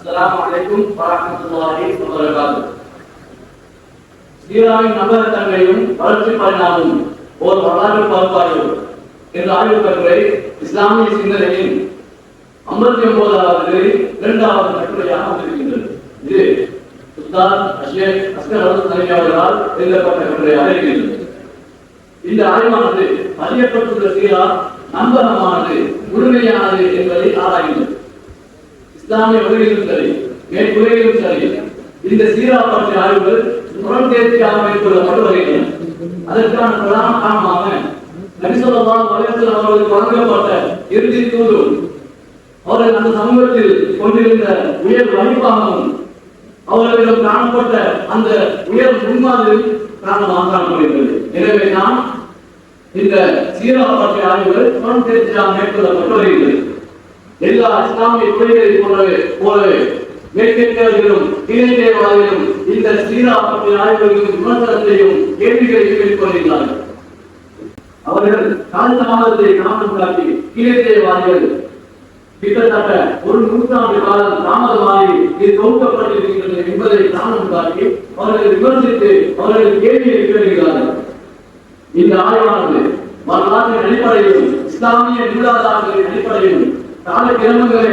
அஸ்ஸலாமு அலைக்கும் வரஹ்மத்துல்லாஹி வபரகாத்துஹு. சீராவின் நம்பகத்தன்மையும் வளர்ச்சி பரிணாமும் ஒரு வரலாற்று பகுப்பாய்வு என்ற ஆய்வுக் கட்டுரை இஸ்லாமிய சிந்தனையின் 59வது 2வது கட்டுரையாக வந்திருக்கின்றது. இது உஸ்தாத் ஷேக் அஸ்கர் அல்ஹசனி அவர்களால் எழுதப்பட்ட கட்டுரையாக இருக்கின்றது. இந்த ஆய்வானது அறியப்பட்டுள்ள சீரா நம்பகமானது, முழுமையானது என்பதை ஆராய்ந்தது. இஸ்லாமிய வழியிலும் சரி, மேற்குறையிலும் சரி, இந்த சீரா பற்றிய ஆய்வுகள் புறம் தேர்ச்சியாக மேற்கொள்ளப்பட்டு வருகின்றன. அதற்கான பிரதான காரணமாக நபி ஸல்லல்லாஹு அலைஹி வஸல்லம் அவர்களுக்கு வழங்கப்பட்ட இறுதி தூது, அவர்கள் அந்த சமூகத்தில் கொண்டிருந்த உயர் வழிபாகவும் அவர்களிடம் காணப்பட்ட அந்த உயர் முன்மாதிரி காரணமாக காணப்படுகிறது. எனவே நாம் இந்த சீரா பற்றிய ஆய்வுகள் புறம் தேர்ச்சியாக மேற்கொள்ளப்பட்டு வருகிறது. எல்லா இஸ்லாமிய கொள்கைகளை போலவே மேற்கேட்டவர்களும் இணையவாதிகளும் இந்த சீரா பற்றிய ஆய்வுகளுக்கு விமர்சனத்தையும் கேள்விகளையும் மேற்கொள்கிறார்கள். அவர்கள் காலதாமதத்தை காரணம் காட்டி இணையவாதிகள் கிட்டத்தட்ட ஒரு நூற்றாண்டு காலம் தாமதமாகி இது தொகுக்கப்பட்டிருக்கின்றது என்பதை காரணம் காட்டி அவர்கள் விமர்சித்து அவர்கள் கேள்வியை கேட்கிறார்கள். இந்த ஆய்வானது வரலாற்றின் அடிப்படையிலும் இஸ்லாமிய மூலாதாரங்களின் அடிப்படையிலும் கால கிரமங்களை